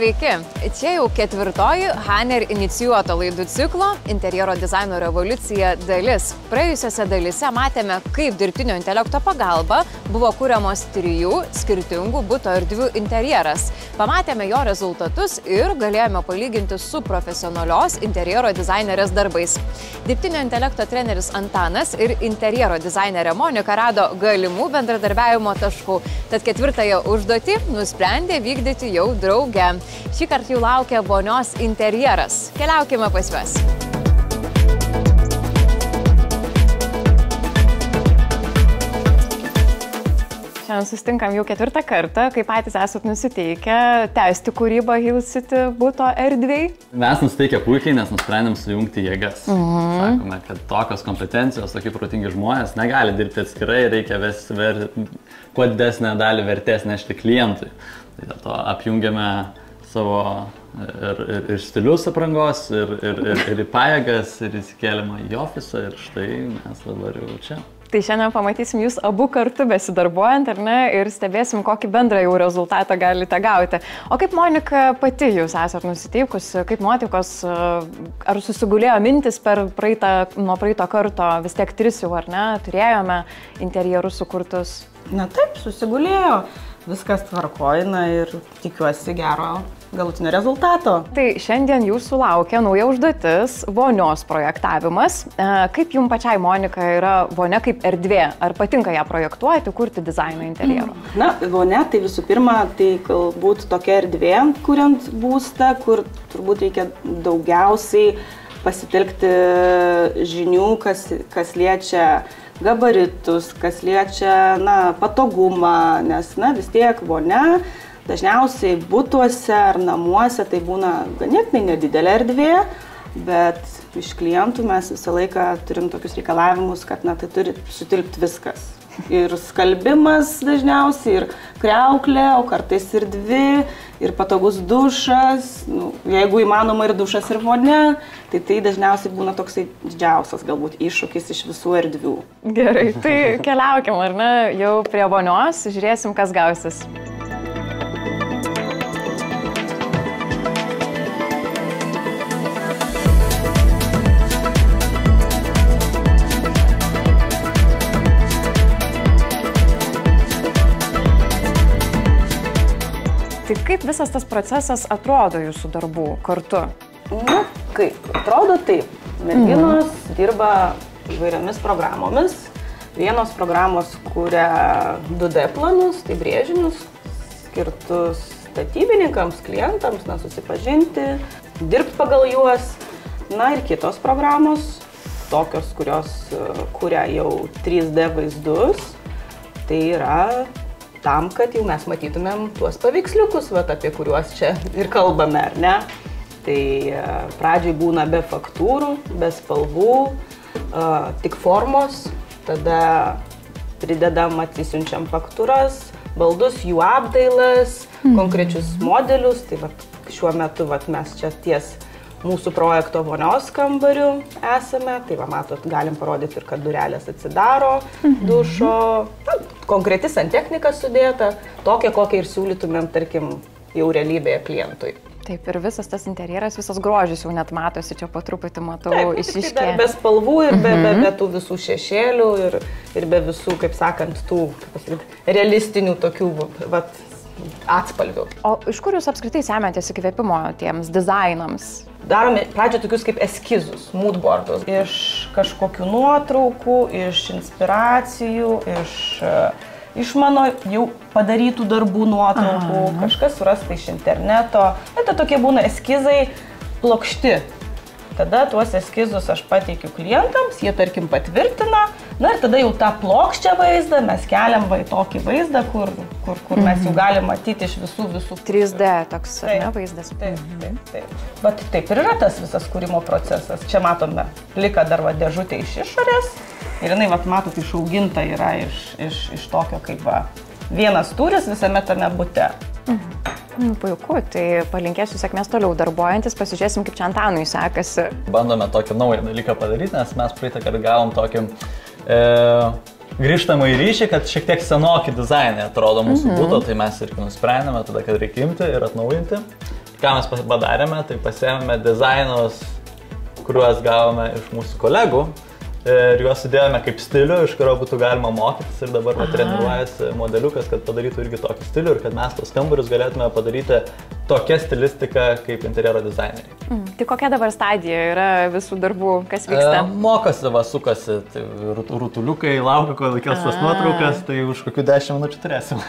Sveiki! Čia jau ketvirtoji Haner inicijuoto laidų ciklo Interjero dizaino revoliucija dalis. Praėjusiose dalyse matėme, kaip dirbtinio intelekto pagalba buvo kuriamos 3 skirtingų buto erdvių interjeras. Pamatėme jo rezultatus ir galėjome palyginti su profesionalios interjero dizainerės darbais. Dirbtinio intelekto treneris Antanas ir interjero dizainerė Monika rado galimų bendradarbiavimo taškų. Tad ketvirtąją užduotį nusprendė vykdyti jau drauge. Šį kartą jų laukia vonios interjeras. Keliaukime pas juos. Šiandien susitinkam jau 4. kartą, kai patys esat nusiteikę tęsti kūrybą Hill City buto erdvėj. Mes nusiteikę puikiai, nes nusprendėm sujungti jėgas. Sakome, kad tokios kompetencijos, tokie protingi žmonės negali dirbti atskirai, reikia kuo didesnę dalį vertės nešti klientui. Tai dėl to apjungiame savo ir stilius aprangos, ir į pajėgas, ir įsikėlimą į ofisą, ir štai mes dabar jau čia. Tai šiandien pamatysim jūs abu kartu besidarbuojant, ar ne, ir stebėsim, kokį bendrą jau rezultatą galite gauti. O kaip Monika pati jūs esat nusiteikusi, kaip nuotaikos, ar susigulėjo mintis nuo praeito karto, vis tiek 3 jau, ar ne, turėjome interjerus sukurtus? Na taip, susigulėjo, viskas tvarkojina ir tikiuosi gero galutinio rezultato. Tai šiandien jūsų laukia nauja užduotis - vonios projektavimas. Kaip jums pačiai, Monika, yra vonia kaip erdvė? Ar patinka ją projektuoti, kurti dizainą interjero? Na, vonia tai visų pirma, tai galbūt tokia erdvė, kuriant būstą, kur turbūt reikia daugiausiai pasitelkti žinių, kas liečia gabaritus, kas liečia, patogumą, nes, vis tiek vonia dažniausiai butuose ar namuose tai būna ganėtinai nedidelė erdvė, bet iš klientų mes visą laiką turim tokius reikalavimus, kad tai turi sutilpti viskas. Ir skalbimas dažniausiai, ir kriauklė, o kartais ir 2, ir patogus dušas, jeigu įmanoma ir dušas ir vonia, tai dažniausiai būna toksai didžiausias galbūt iššūkis iš visų erdvių. Gerai, tai keliaukim, ar ne, jau prie vonios, žiūrėsim, kas gausis. Tai kaip visas tas procesas atrodo jūsų darbų kartu? Kaip atrodo taip. Merginos dirba įvairiomis programomis. Vienos programos kuria 2D planus, tai brėžinius, skirtus statybininkams, klientams, susipažinti, dirbti pagal juos. Ir kitos programos, tokios, kurios kuria jau 3D vaizdus, tai yra tam, kad jau mes matytumėm tuos paveiksliukus, apie kuriuos čia ir kalbame, ar ne. Tai pradžiai būna be faktūrų, be spalvų, tik formos, tada pridedam, atsisiunčiam faktūras, baldus, jų apdailas, konkrečius modelius. Tai šiuo metu mes čia ties mūsų projekto vonios kambariu esame, tai matot, galim parodyti ir, kad durelės atsidaro, dušo, konkreti santechnika sudėta, tokia, kokią ir siūlytumėm, tarkim, jau realybėje klientui. Taip, ir visas tas interjeras, visas grožis jau net matosi, čia po truputį matau išryškėja. Taip, be spalvų ir be tų visų šešėlių ir be visų, kaip sakant, tų realistinių tokių atspalvių. O iš kur jūs apskritai semiatės įkvėpimo tiems dizainams? Darome pradžio tokius kaip eskizus, moodboardus. Iš kažkokių nuotraukų, iš inspiracijų, iš mano jau padarytų darbų nuotraukų, kažkas surasta iš interneto. Tai tokie būna eskizai plokšti. Tada tuos eskizus aš pateikiu klientams, jie tarkim patvirtina, ir tada jau tą plokščią vaizdą mes keliam į tokį vaizdą, kur mes jau galim matyti iš visų. 3D toks vaizdas. Taip ir yra tas visas kūrimo procesas. Čia matome pliką dar dėžutę iš išorės ir jinai, matot, išauginta yra iš tokio kaip vienas tūris visame tame bute. Puiku, tai palinkėsiu sėkmės toliau darbuojantis, pasižiūrėsim, kaip čia Antanui sekasi. Bandome tokį naują dalyką padaryti, nes mes praeitą kartą gavom tokį grįžtamą į ryšį, kad šiek tiek senokį dizainą atrodo mūsų buto, tai mes irgi nusprendėme tada, kad reikia imti ir atnaujinti. ką mes padarėme, tai pasiėmėme dizainus, kuriuos gavome iš mūsų kolegų ir juos sudėjome kaip stilių, iš kurio būtų galima mokytis ir dabar treniruojasi modeliukas, kad padarytų irgi tokį stilių ir kad mes tos kambarius galėtume padaryti tokia stilistika kaip interjero dizaineriai. Tai kokia dabar stadija yra visų darbų, kas vyksta? Mokosi, sukasi, tai rutuliukai, laukia, kol kels tas nuotraukas, tai už kokių 10 minučių turėsim.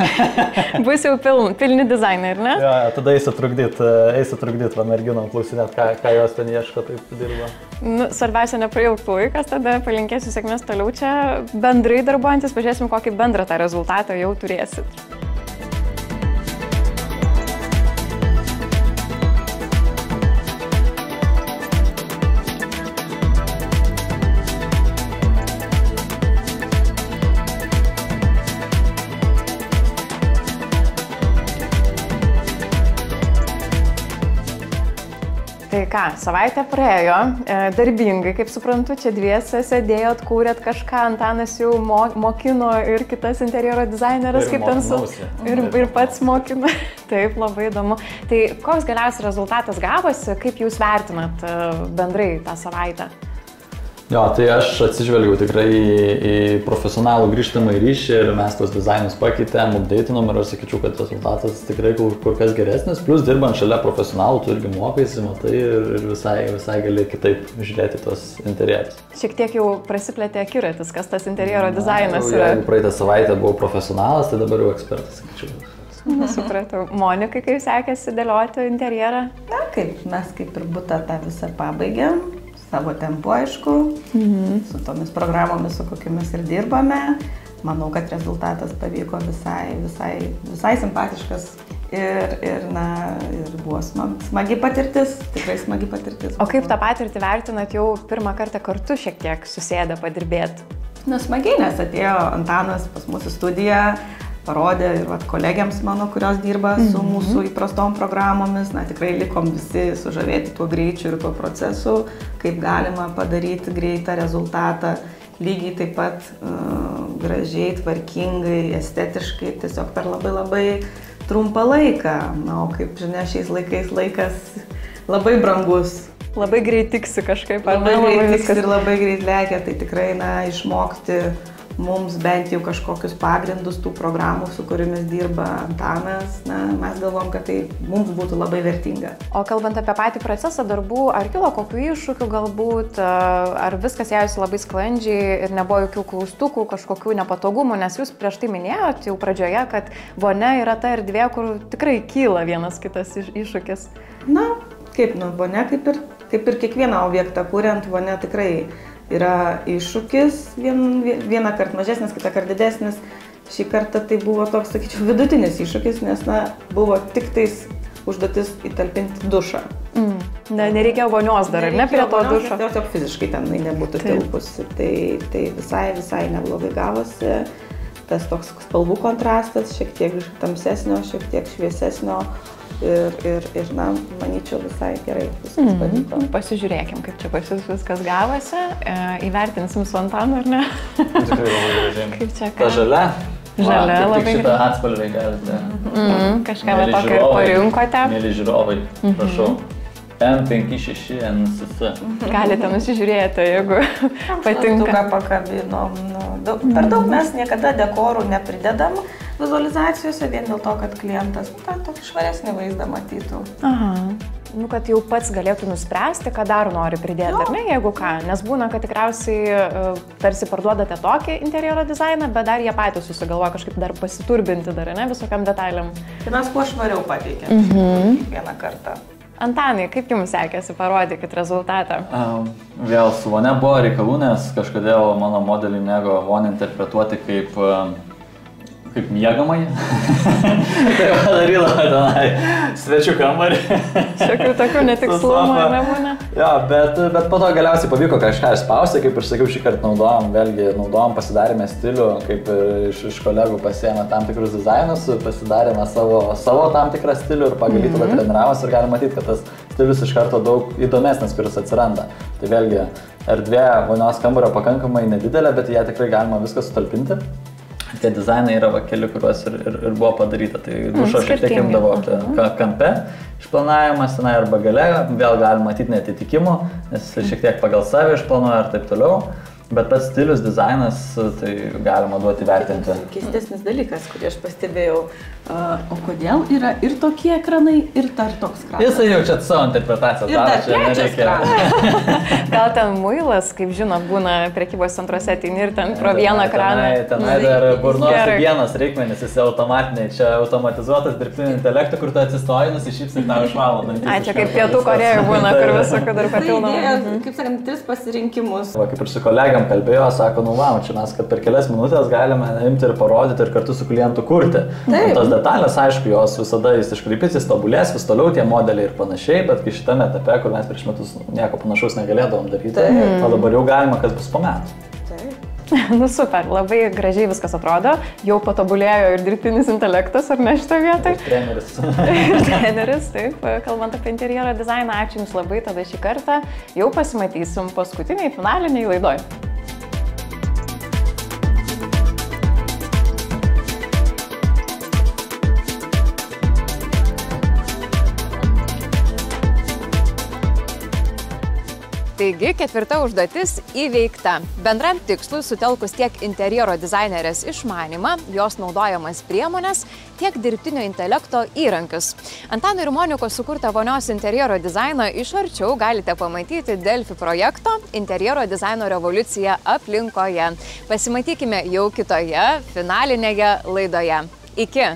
Bus jau pilni dizainai, ar ne? Jo, tada eisi trukdyt, merginom klausinėt, ką jos ten ieško, taip dirba. Nu, svarbiausia, neprailgtų laikas, tada palinkėsiu sėkmės toliau čia. Bendrai darbuojantis, pažiūrėsim, kokį bendrą tą rezultatą jau turėsit. Tai ką, savaitė praėjo, darbingai, kaip suprantu, čia dviese sėdėjot, kūrėt kažką, Antanas jau mokino ir kitas interjero dizaineris, kaip ten su... Ir pats mokino. Taip, labai įdomu. Tai koks galiausiai rezultatas gavosi, kaip jūs vertinat bendrai tą savaitę? Jo, tai aš atsižvelgiau tikrai į profesionalų grįžtamą ryšį ir mes tos dizainus pakeitėm, updateinom ir aš sakyčiau, kad rezultatas tikrai kur kas geresnis, plus dirbant šalia profesionalų, tu irgi mokaisi, matai ir visai gali kitaip žiūrėti tos interjerus. Šiek tiek jau prasiplėtė akiratis, kas tas interjero dizainas yra. Jeigu praeitą savaitę buvau profesionalas, tai dabar jau ekspertas, sakyčiau. Supratau. Monikai, kaip sekėsi dėlioti interjerą? Na, mes kaip ir butą tą visą pabaigėm. Savo tempu, aišku, su tomis programomis, su kokiamis ir dirbame. Manau, kad rezultatas pavyko visai simpatiškas ir buvo smagi patirtis, tikrai smagi patirtis. O kaip tą patirtį vertinat jau pirmą kartą kartu šiek tiek susėdę padirbėti? Na, smagiai, nes atėjo Antanas pas mūsų studiją, parodė ir kolegiams mano, kurios dirba su mūsų įprastom programomis. Na, tikrai likom visi sužavėti tuo greičiu ir tuo procesu, kaip galima padaryti greitą rezultatą, lygiai taip pat gražiai, tvarkingai, estetiškai, tiesiog per labai trumpą laiką. Na, o kaip žinia, šiais laikas labai brangus. Labai greit tiksi kažkaip, ar ne? Labai greit tiksi ir labai greit lekia, tai tikrai, išmokti mums bent jau kažkokius pagrindus tų programų, su kuriamis dirba Antanas, mes galvom, kad tai mums būtų labai vertinga. O kalbant apie patį procesą darbų, ar kilo kokių iššūkių galbūt, ar viskas ėjosi labai sklandžiai ir nebuvo jokių klaustukų, kažkokių nepatogumų, nes jūs prieš tai minėjot jau pradžioje, kad vonia yra ta erdvė, kur tikrai kyla vienas kitas iššūkis. Na, vonia kaip ir kiekvieną objektą kuriant, vonia tikrai yra iššūkis, vieną kartą mažesnis, kitą kartą didesnis. Šį kartą tai buvo toks, sakyčiau, vidutinis iššūkis, nes buvo tik tais užduotis įtalpinti dušą. Nereikėjo vonios dar, ar ne, prie to dušo? Tiesiog fiziškai ten nebūtų tilpusi. Tai visai neblogai gavosi. Tas toks spalvų kontrastas, šiek tiek tamsesnio, šiek tiek šviesesnio. Ir manyčiau, visai gerai viskas pavyko. Pasižiūrėkim, kaip čia pas jūs viskas gavosi. Įvertinsim su Antanu, ar ne? Tikrai labai gražiai. Kaip čia ką? Ta žalia? Žalia labai gražiai. Šitą atspalvį galite. Kažką va tokio ir parinkote. Mėly žiūrovai, prašau. M56 NCC. Galite nusižiūrėti, jeigu patinka. Ką pakabinom. Per daug mes niekada dekorų nepridedam vizualizacijose, vien dėl to, kad klientas tokį švaresnį vaizdą matytų. Aha. Kad jau pats galėtų nuspręsti, ką dar nori pridėti, ar ne, jeigu ką. Nes būna, kad tikriausiai tarsi parduodate tokį interjero dizainą, bet dar jie patys susigalvoja kažkaip dar pasiturbinti dar, ne, visokiam detalėm. Tai mes kuo švariau pateikėm kiekvieną kartą. Antanai, kaip jums sekėsi, parodykit rezultatą? Vėl su vonia buvo reikalų, nes kažkodėl mano modeliai mėgo vonę interpretuoti kaip miegamai. Tai padarydavo tenai svečių kambarį. Šiokių tokių netikslumų, nebūna. Jo, bet po to galiausiai pavyko kažką išspausti, kaip ir sakiau, šį kartą naudojom, pasidarėme stilių, kaip iš kolegų pasiėmė tam tikrus dizainus, pasidarėme savo tam tikrą stilių ir pagal jį tada treniravos ir galima matyti, kad tas stilius iš karto daug įdomesnis, kuris atsiranda. Tai vėlgi, erdvė vonios kambario pakankamai nedidelė, bet ją tikrai galima viską sutalpinti. Tie dizainai yra keli, kuriuos ir buvo padaryta. Tai dušo šiek tiek imdavo kampe išplanavimas tenai arba gale, vėl galima matyti netitikimų, nes šiek tiek pagal save išplanuoja ir taip toliau. Bet pats stilius, dizainas, tai galima duoti vertinti. Keistesnis dalykas, kurį aš pastebėjau. O kodėl yra ir tokie ekranai, ir dar toks ekranas? Jisai jau čia savo interpretaciją daro. Ir dar trečias ekranas. Gal ten muilas, kaip žinot, būna prekybos centruose ateini ir ten pro vieną ekraną. Tenai dar burnos higienos reikmenys, jis automatiniai, čia automatizuotas dirbtinio intelekto, kur tu atsistoji, nusišypsi ir tau išvalo. Ai, čia kaip Pietų Korėjoje būna, kur visokių dar papildomų. Kaip sakant, 3 pasirinkimus. Va, kaip ir su kolegiam kalbėjo, sako, nu va, čia mes, kad per kelias minutės galime imti ir parodyti ir kartu su klientu kurti. Tos detalės, aišku, jos visada jis iškreipys, jis tobulės, vis toliau tie modeliai ir panašiai, bet kai šitame etape, kur mes prieš metus nieko panašaus negalėdavom daryti, o dabar jau galima, kas bus po metų. Nu super, labai gražiai viskas atrodo, jau patobulėjo ir dirbtinis intelektas, ar ne šitą vietą? Ir treneris. Ir treneris, taip, kalbant apie interjero dizainą, ačiū Jums labai, tada šį kartą jau pasimatysim paskutiniai finaliniai laidoj. Taigi, 4 užduotis įveikta. Bendram tikslui sutelkus tiek interjero dizainerės išmanymą, jos naudojamas priemonės, tiek dirbtinio intelekto įrankius. Antano ir Monikos sukurtą vonios interjero dizainą iš arčiau galite pamatyti Delfi projekto Interjero dizaino revoliucija aplinkoje. Pasimatykime jau kitoje finalinėje laidoje. Iki!